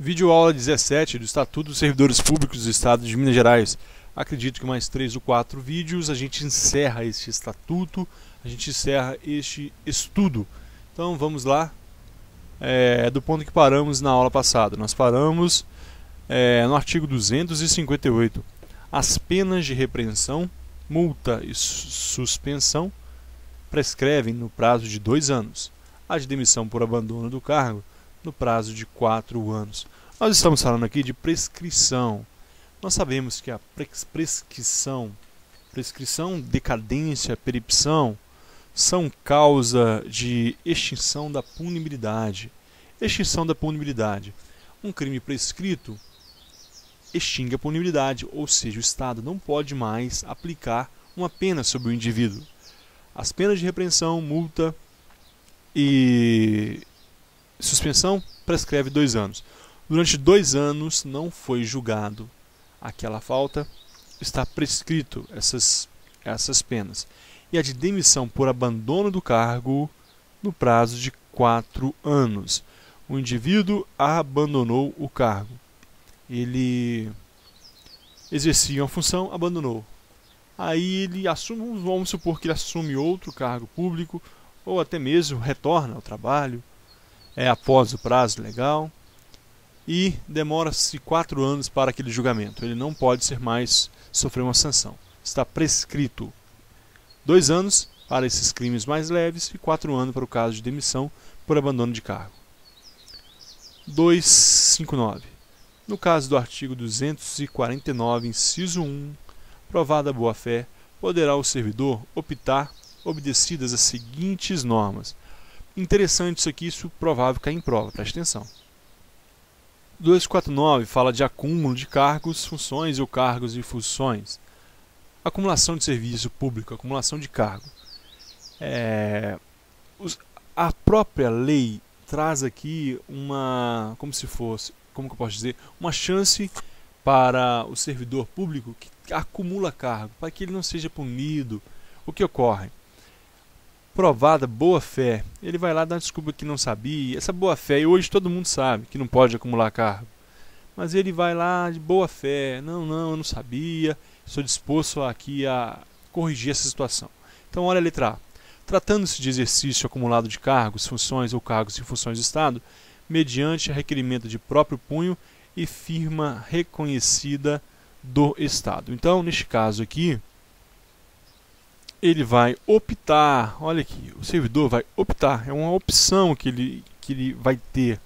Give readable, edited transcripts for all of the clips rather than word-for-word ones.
Vídeo aula 17 do Estatuto dos Servidores Públicos do Estado de Minas Gerais. Acredito que mais 3 ou 4 vídeos a gente encerra este estatuto, a gente encerra este estudo. Então vamos lá, do ponto que paramos na aula passada. Nós paramos no artigo 258. As penas de repreensão, multa e suspensão prescrevem no prazo de 2 anos. A de demissão por abandono do cargo no prazo de 4 anos. Nós estamos falando aqui de prescrição. Nós sabemos que a prescrição, decadência, peripção são causa de extinção da punibilidade. Extinção da punibilidade. Um crime prescrito extingue a punibilidade, ou seja, o Estado não pode mais aplicar uma pena sobre o indivíduo. As penas de repreensão, multa e suspensão prescreve 2 anos. Durante 2 anos não foi julgado aquela falta, está prescrito essas penas. E a de demissão por abandono do cargo no prazo de 4 anos. O indivíduo abandonou o cargo. Ele exercia uma função, abandonou. Aí ele assume, vamos supor que ele assume outro cargo público, ou até mesmo retorna ao trabalho, após o prazo legal, e demora-se 4 anos para aquele julgamento. Ele não pode ser mais sofrer uma sanção. Está prescrito 2 anos para esses crimes mais leves e 4 anos para o caso de demissão por abandono de cargo. 259. No caso do artigo 249, inciso 1, provada a boa-fé, poderá o servidor optar obedecidas as seguintes normas. Interessante isso aqui, isso provável cair em prova, preste atenção. 249 fala de acúmulo de cargos, funções ou cargos e funções. Acumulação de serviço público, acumulação de cargo. A própria lei traz aqui uma, como que eu posso dizer, uma chance para o servidor público que acumula cargo, para que ele não seja punido. O que ocorre? Provada boa-fé, ele vai lá dar desculpa que não sabia. Essa boa-fé, e hoje todo mundo sabe que não pode acumular cargo. Mas ele vai lá de boa-fé, não, eu não sabia, estou disposto aqui a corrigir essa situação. Então olha a letra A. Tratando-se de exercício acumulado de cargos, funções ou cargos e funções do Estado, mediante requerimento de próprio punho e firma reconhecida do Estado. Então, neste caso aqui, ele vai optar, olha aqui, o servidor vai optar, é uma opção que ele vai ter.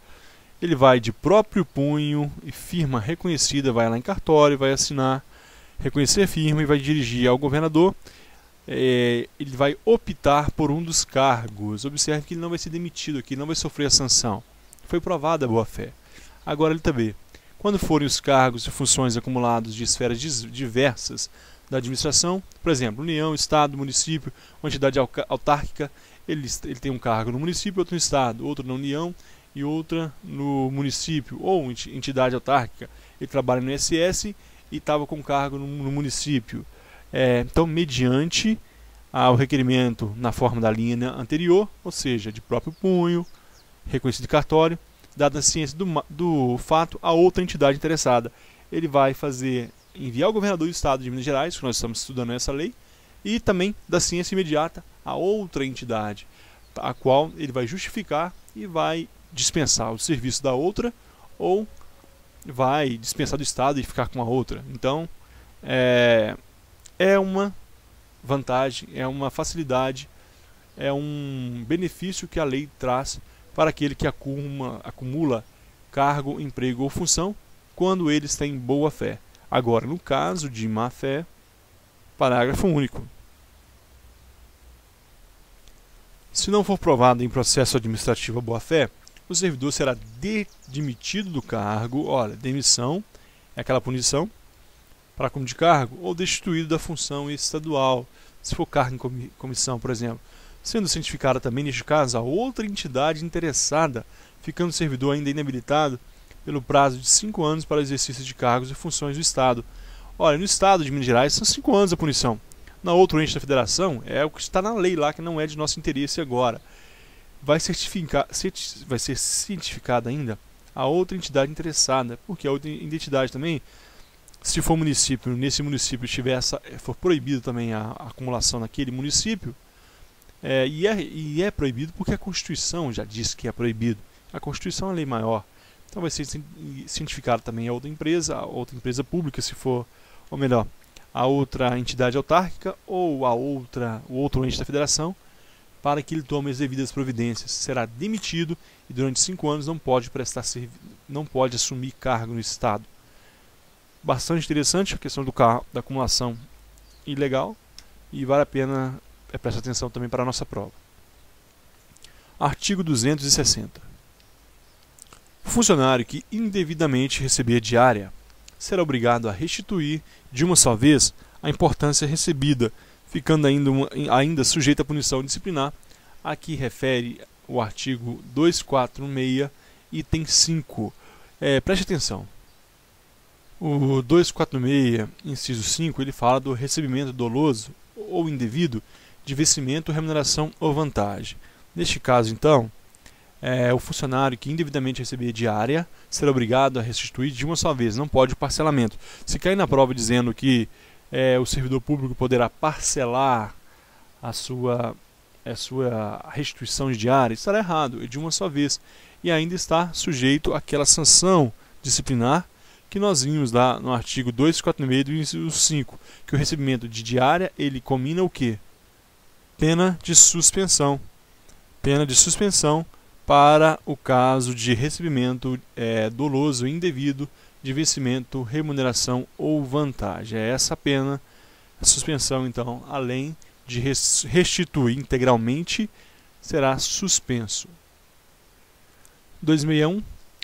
Ele vai de próprio punho e firma reconhecida, vai lá em cartório, vai assinar, reconhecer a firma e vai dirigir ao governador. Ele vai optar por um dos cargos. Observe que ele não vai ser demitido aqui, não vai sofrer a sanção. Foi provada a boa-fé. Agora, letra B. Quando forem os cargos e funções acumulados de esferas diversas da administração, por exemplo, União, Estado, município, uma entidade autárquica, ele tem um cargo no município, outro no Estado, outro na União e outra no município, ou entidade autárquica. Ele trabalha no INSS e estava com cargo no município. Então, mediante ao requerimento na forma da linha anterior, ou seja, de próprio punho, reconhecido de cartório, dada a ciência do fato a outra entidade interessada, ele vai enviar ao governador do Estado de Minas Gerais, que nós estamos estudando essa lei, e também da ciência imediata a outra entidade, a qual ele vai justificar e vai dispensar o serviço da outra, ou vai dispensar do Estado e ficar com a outra. Então, é uma vantagem, é uma facilidade, é um benefício que a lei traz para aquele que acumula cargo, emprego ou função, quando eles têm boa fé. Agora, no caso de má-fé, parágrafo único. Se não for provado em processo administrativo a boa-fé, o servidor será demitido do cargo. Olha, demissão é aquela punição para acúmulo de cargo, ou destituído da função estadual, se for cargo em comissão, por exemplo. Sendo cientificada também, neste caso, a outra entidade interessada, ficando o servidor ainda inabilitado pelo prazo de 5 anos para o exercício de cargos e funções do Estado. Olha, no Estado de Minas Gerais são 5 anos a punição. Na outra ente da federação é o que está na lei lá, que não é de nosso interesse agora. Vai ser cientificada ainda a outra entidade interessada, porque a outra entidade também, se for município, nesse município for proibido também a acumulação naquele município, e é proibido porque a Constituição já diz que é proibido. A Constituição é a lei maior. Então vai ser cientificado também a outra empresa pública, se for, ou melhor, a outra entidade autárquica ou o outro ente da federação, para que ele tome as devidas providências. Será demitido e durante 5 anos não pode assumir cargo no Estado. Bastante interessante a questão da acumulação ilegal, e vale a pena prestar atenção também para a nossa prova. Artigo 260. O funcionário que indevidamente receber diária será obrigado a restituir de uma só vez a importância recebida, ficando ainda sujeito à punição disciplinar, a que refere o artigo 246, item 5. Preste atenção. O 246, inciso 5, ele fala do recebimento doloso ou indevido de vencimento, remuneração ou vantagem. Neste caso, então, o funcionário que indevidamente receber diária será obrigado a restituir de uma só vez, não pode parcelamento. Se cair na prova dizendo que o servidor público poderá parcelar a sua restituição de diária, estará errado, é de uma só vez, e ainda está sujeito àquela sanção disciplinar que nós vimos lá no artigo 246 do inciso 5, que o recebimento de diária, ele combina o quê? Pena de suspensão. Pena de suspensão para o caso de recebimento doloso e indevido de vencimento, remuneração ou vantagem. É essa pena, a suspensão, então, além de restituir integralmente, será suspenso. 261.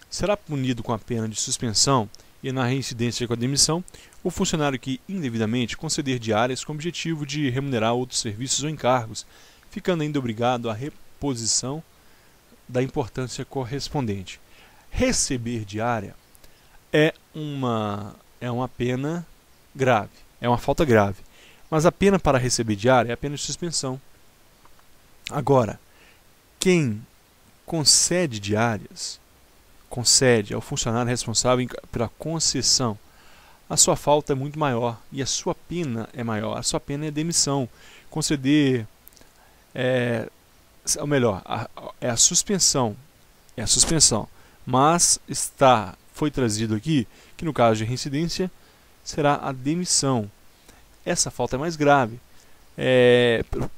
Será punido com a pena de suspensão e na reincidência com a demissão o funcionário que indevidamente conceder diárias com o objetivo de remunerar outros serviços ou encargos, ficando ainda obrigado à reposição da importância correspondente. Receber diária é uma pena grave, é uma falta grave, mas a pena para receber diária é a pena de suspensão. Agora, quem concede diárias, concede ao funcionário responsável pela concessão, a sua falta é muito maior e a sua pena é maior. A sua pena é demissão. Conceder, ou melhor, é a suspensão. É a suspensão. Mas foi trazido aqui que no caso de reincidência será a demissão. Essa falta é mais grave.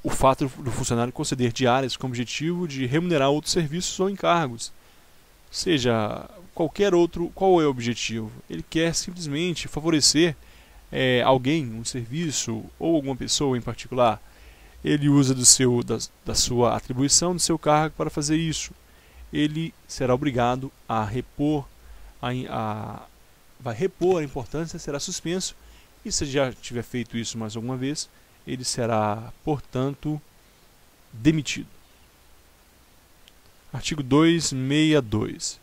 O fato do funcionário conceder diárias com o objetivo de remunerar outros serviços ou encargos. Seja qualquer outro, qual é o objetivo? Ele quer simplesmente favorecer alguém, um serviço ou alguma pessoa em particular. Ele usa da sua atribuição, do seu cargo para fazer isso. Ele será obrigado a repor, vai repor a importância, será suspenso, e se já tiver feito isso mais alguma vez, ele será, portanto, demitido. Artigo 262.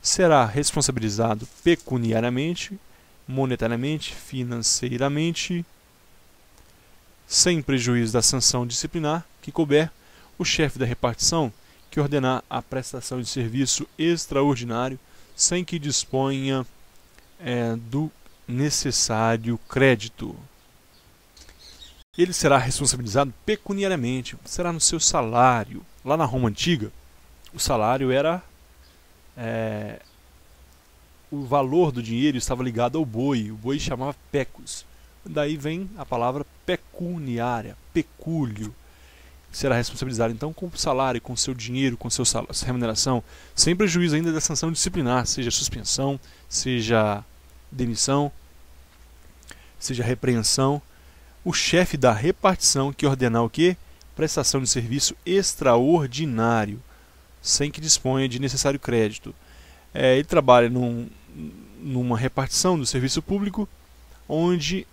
Será responsabilizado pecuniariamente, monetariamente, financeiramente, sem prejuízo da sanção disciplinar que couber, o chefe da repartição que ordenar a prestação de serviço extraordinário sem que disponha do necessário crédito. Ele será responsabilizado pecuniariamente, será no seu salário. Lá na Roma Antiga, o salário era o valor do dinheiro estava ligado ao boi. O boi chamava pecus. Daí vem a palavra pecuniária, pecúlio. Será responsabilizado então com o salário, com o seu dinheiro, com sua remuneração, sem prejuízo ainda da sanção disciplinar, seja suspensão, seja demissão, seja repreensão. O chefe da repartição que ordenar o quê? Prestação de serviço extraordinário, sem que disponha de necessário crédito. Ele trabalha numa repartição do serviço público onde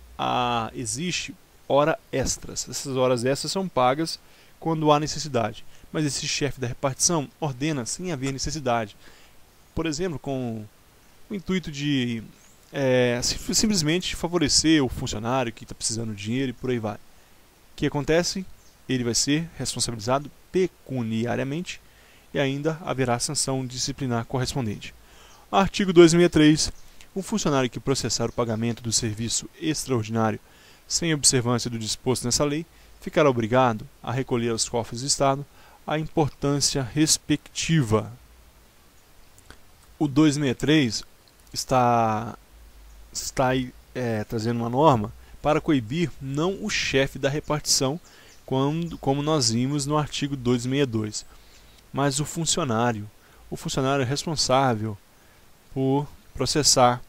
existe hora extras. Essas horas extras são pagas quando há necessidade. Mas esse chefe da repartição ordena sem haver necessidade. Por exemplo, com o intuito de simplesmente favorecer o funcionário que está precisando de dinheiro e por aí vai. O que acontece? Ele vai ser responsabilizado pecuniariamente e ainda haverá sanção disciplinar correspondente. Artigo 263. Um funcionário que processar o pagamento do serviço extraordinário sem observância do disposto nessa lei ficará obrigado a recolher aos cofres do Estado a importância respectiva. O 263 está aí, trazendo uma norma para coibir não o chefe da repartição, como nós vimos no artigo 262, mas o funcionário responsável por processar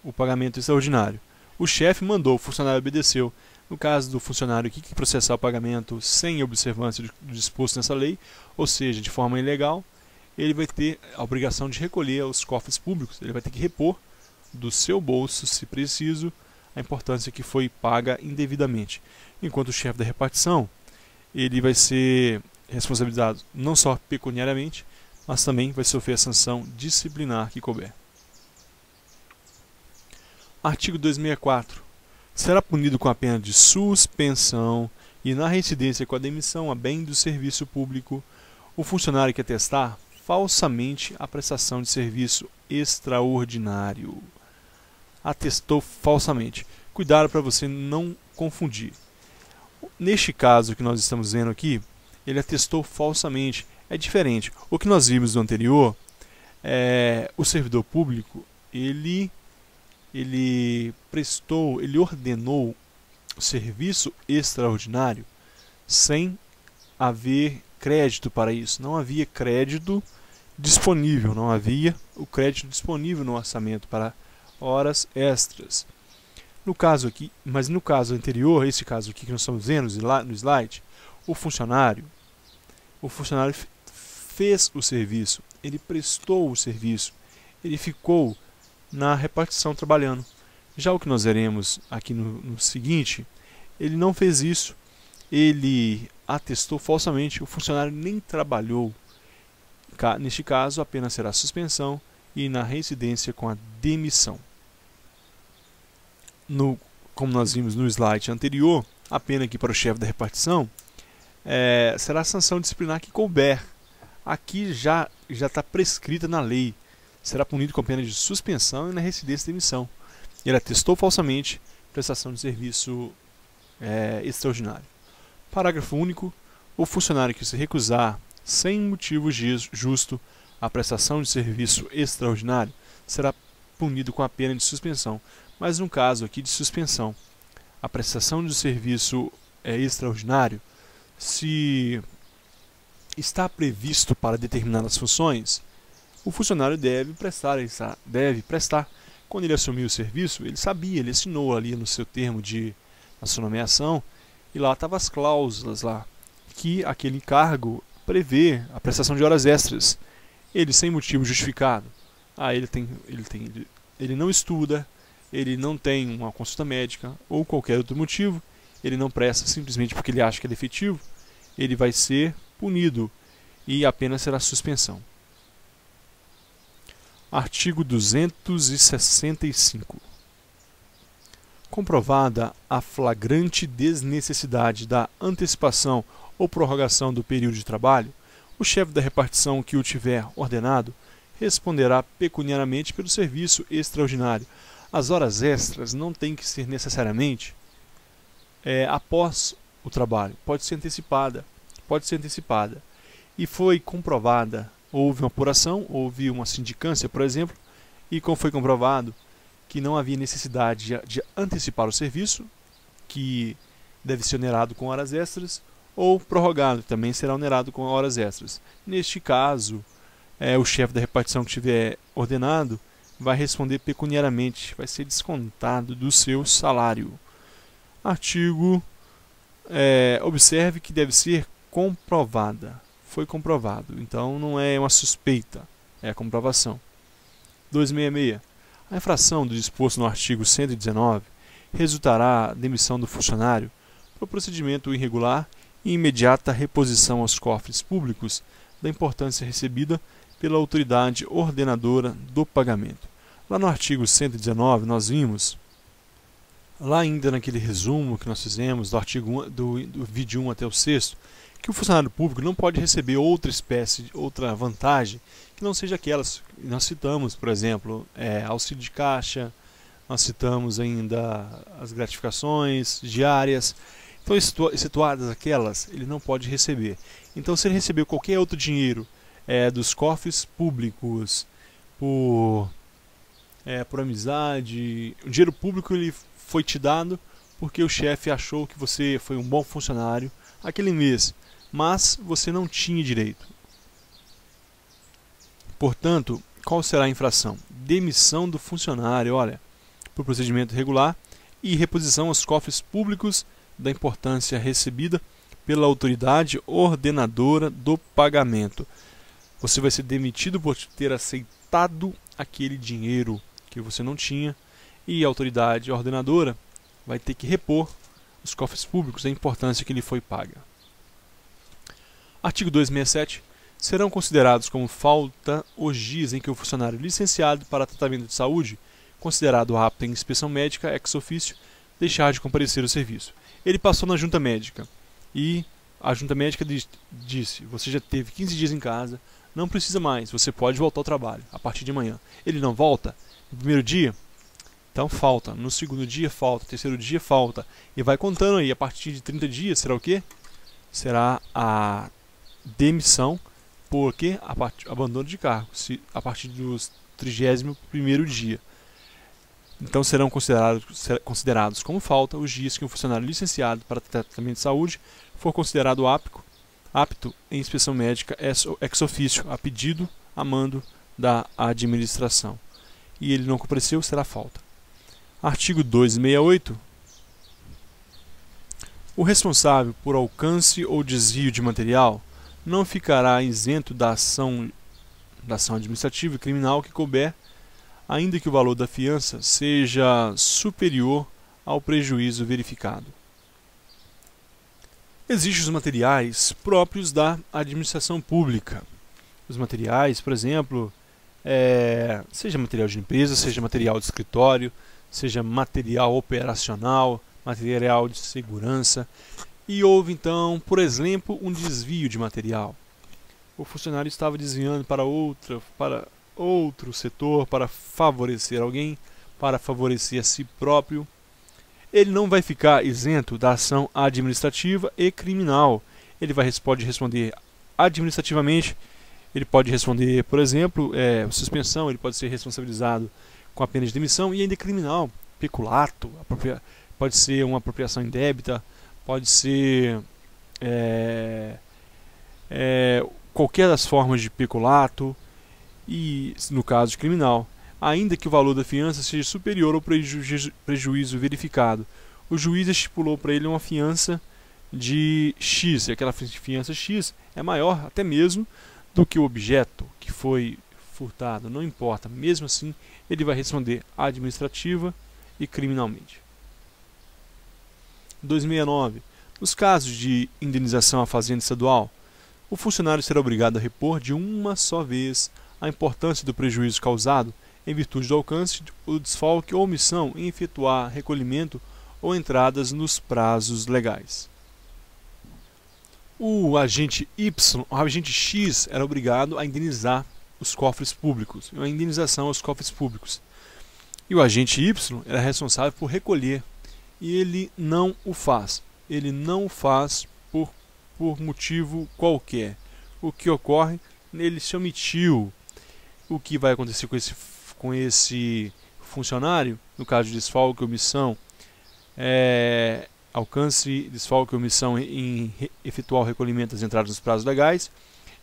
o pagamento extraordinário. O chefe mandou, o funcionário obedeceu. No caso do funcionário que processar o pagamento sem observância do disposto nessa lei, ou seja, de forma ilegal, ele vai ter a obrigação de recolher aos cofres públicos, ele vai ter que repor do seu bolso, se preciso, a importância que foi paga indevidamente. Enquanto o chefe da repartição, ele vai ser responsabilizado não só pecuniariamente, mas também vai sofrer a sanção disciplinar que couber. Artigo 264. Será punido com a pena de suspensão e na reincidência com a demissão a bem do serviço público o funcionário que atestar falsamente a prestação de serviço extraordinário. Atestou falsamente. Cuidado para você não confundir. Neste caso que nós estamos vendo aqui, ele atestou falsamente. É diferente. O que nós vimos no anterior, o servidor público, ele ordenou o serviço extraordinário sem haver crédito para isso. Não havia crédito disponível, não havia o crédito disponível no orçamento para horas extras. No caso aqui, mas no caso anterior, esse caso aqui que nós estamos vendo no slide, o funcionário fez o serviço, ele prestou o serviço, ele ficou na repartição trabalhando. Já o que nós veremos aqui no seguinte, ele não fez isso, ele atestou falsamente, o funcionário nem trabalhou. Neste caso, a pena será suspensão e na reincidência com a demissão. Como nós vimos no slide anterior, a pena aqui para o chefe da repartição será a sanção disciplinar que couber. Aqui já está prescrita na lei. Será punido com a pena de suspensão e na reincidência e demissão. Ele atestou falsamente prestação de serviço extraordinário. Parágrafo único. O funcionário que se recusar sem motivo justo a prestação de serviço extraordinário será punido com a pena de suspensão. Mas no caso aqui de suspensão, a prestação de serviço extraordinário, se está previsto para determinadas funções, o funcionário deve prestar. Quando ele assumiu o serviço, ele sabia, ele assinou ali no seu termo na sua nomeação, e lá estavam as cláusulas lá, que aquele cargo prevê a prestação de horas extras. Ele sem motivo justificado, ele não estuda, ele não tem uma consulta médica ou qualquer outro motivo, ele não presta simplesmente porque ele acha que é defetivo, ele vai ser punido e a pena será suspensão. Artigo 265. Comprovada a flagrante desnecessidade da antecipação ou prorrogação do período de trabalho, o chefe da repartição que o tiver ordenado responderá pecuniariamente pelo serviço extraordinário. As horas extras não têm que ser necessariamente após o trabalho, pode ser antecipada. E foi comprovada, houve uma apuração, houve uma sindicância, por exemplo, e como foi comprovado que não havia necessidade de antecipar o serviço, que deve ser onerado com horas extras, ou prorrogado, que também será onerado com horas extras. Neste caso, o chefe da repartição que tiver ordenado vai responder pecuniariamente, vai ser descontado do seu salário. Artigo, observe que deve ser comprovada. Foi comprovado, então não é uma suspeita, é a comprovação. 266. A infração do disposto no artigo 119 resultará demissão do funcionário por procedimento irregular e imediata reposição aos cofres públicos da importância recebida pela autoridade ordenadora do pagamento. Lá no artigo 119 nós vimos, lá ainda naquele resumo que nós fizemos do artigo do vídeo 1 até o 6º, que o funcionário público não pode receber outra espécie, outra vantagem, que não seja aquelas que nós citamos, por exemplo, auxílio de caixa, nós citamos ainda as gratificações diárias. Então, excetuadas aquelas, ele não pode receber. Então, se ele receber qualquer outro dinheiro dos cofres públicos, por amizade, o dinheiro público ele foi te dado porque o chefe achou que você foi um bom funcionário aquele mês, mas você não tinha direito. Portanto, qual será a infração? Demissão do funcionário, olha, por procedimento regular e reposição aos cofres públicos da importância recebida pela autoridade ordenadora do pagamento. Você vai ser demitido por ter aceitado aquele dinheiro que você não tinha e a autoridade ordenadora vai ter que repor os cofres públicos da importância que lhe foi paga. Artigo 267. Serão considerados como falta os dias em que o funcionário licenciado para tratamento de saúde, considerado apto em inspeção médica ex officio, deixar de comparecer ao serviço. Ele passou na junta médica e a junta médica disse: você já teve 15 dias em casa, não precisa mais, você pode voltar ao trabalho a partir de amanhã. Ele não volta no primeiro dia? Então falta. No segundo dia falta, no terceiro dia falta. E vai contando aí, a partir de 30 dias será o quê? Será a demissão por quê? Abandono de cargo, a partir do 31º dia. Então serão considerados como falta os dias que um funcionário licenciado para tratamento de saúde for considerado apto em inspeção médica ex officio, a pedido, a mando da administração. E ele não compareceu, será falta. Artigo 268. O responsável por alcance ou desvio de material não ficará isento da ação administrativa e criminal que couber, ainda que o valor da fiança seja superior ao prejuízo verificado. Existem os materiais próprios da administração pública. Os materiais, por exemplo, seja material de limpeza, seja material de escritório, seja material operacional, material de segurança. E houve então, por exemplo, um desvio de material. O funcionário estava desviando para outro setor, para favorecer alguém, para favorecer a si próprio. Ele não vai ficar isento da ação administrativa e criminal. Ele pode responder administrativamente, ele pode responder, por exemplo, suspensão, ele pode ser responsabilizado com a pena de demissão, e ainda criminal, peculato, pode ser uma apropriação indébita, pode ser qualquer das formas de peculato, e no caso de criminal, ainda que o valor da fiança seja superior ao prejuízo verificado. O juiz estipulou para ele uma fiança de X, e aquela fiança X é maior até mesmo do que o objeto que foi furtado, não importa, mesmo assim ele vai responder administrativa e criminalmente. 269. Nos casos de indenização à Fazenda Estadual, o funcionário será obrigado a repor de uma só vez a importância do prejuízo causado em virtude do alcance, o desfalque ou omissão em efetuar recolhimento ou entradas nos prazos legais. O agente X era obrigado a indenizar os cofres públicos, uma indenização aos cofres públicos. E o agente Y era responsável por recolher, e ele não o faz. Ele não o faz por motivo qualquer. O que ocorre? Ele se omitiu. O que vai acontecer com esse funcionário, no caso de desfalque ou omissão, alcance, desfalque ou omissão em efetuar o recolhimento das entradas nos prazos legais,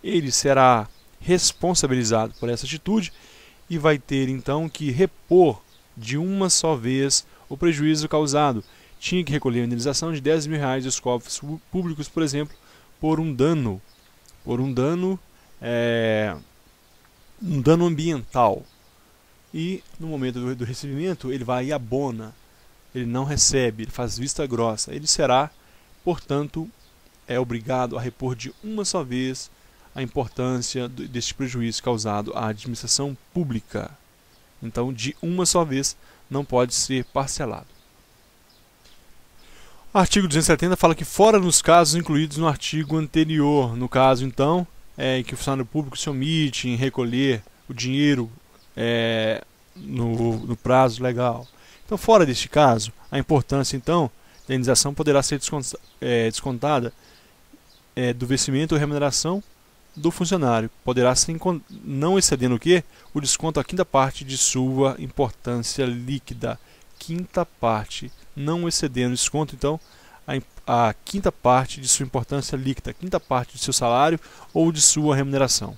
ele será responsabilizado por essa atitude e vai ter então que repor de uma só vez o prejuízo causado. Tinha que recolher a indenização de R$10.000 dos cofres públicos, por exemplo, por um dano ambiental. E no momento do recebimento ele vai e abona, ele não recebe, ele faz vista grossa. Ele será, portanto, obrigado a repor de uma só vez a importância deste prejuízo causado à administração pública. Então, de uma só vez, não pode ser parcelado. Artigo 270 fala que fora nos casos incluídos no artigo anterior, no caso então, que o funcionário público se omite em recolher o dinheiro no prazo legal. Então, fora deste caso, a importância então da indenização poderá ser descontada do vencimento ou remuneração do funcionário. Poderá ser não excedendo o quê? O desconto à quinta parte de sua importância líquida. Quinta parte, não excedendo o desconto, então, a quinta parte de sua importância líquida, a quinta parte do seu salário ou de sua remuneração.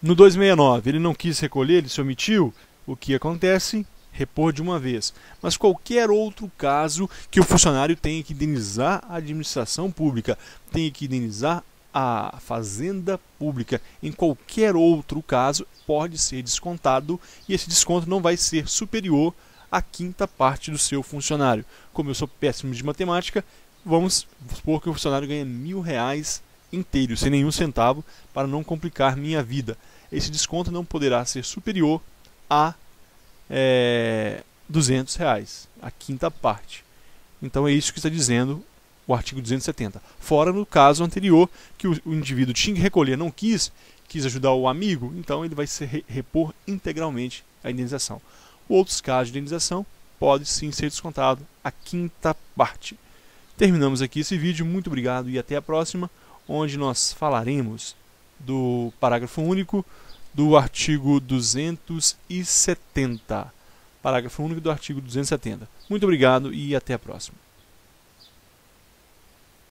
No 269, ele não quis recolher, ele se omitiu, o que acontece? Repor de uma vez. Mas qualquer outro caso que o funcionário tenha que indenizar a administração pública, tenha que indenizar a fazenda pública, em qualquer outro caso, pode ser descontado e esse desconto não vai ser superior à quinta parte do seu funcionário. Como eu sou péssimo de matemática, vamos supor que o funcionário ganha R$1.000 inteiros, sem nenhum centavo, para não complicar minha vida. Esse desconto não poderá ser superior a R$200, a quinta parte. Então é isso que está dizendo o artigo 270. Fora no caso anterior, que o indivíduo tinha que recolher, não quis ajudar o amigo, então ele vai repor integralmente a indenização. Outros casos de indenização pode sim ser descontado a quinta parte. Terminamos aqui esse vídeo, muito obrigado e até a próxima, onde nós falaremos do parágrafo único do artigo 270. Parágrafo único do artigo 270. Muito obrigado e até a próxima.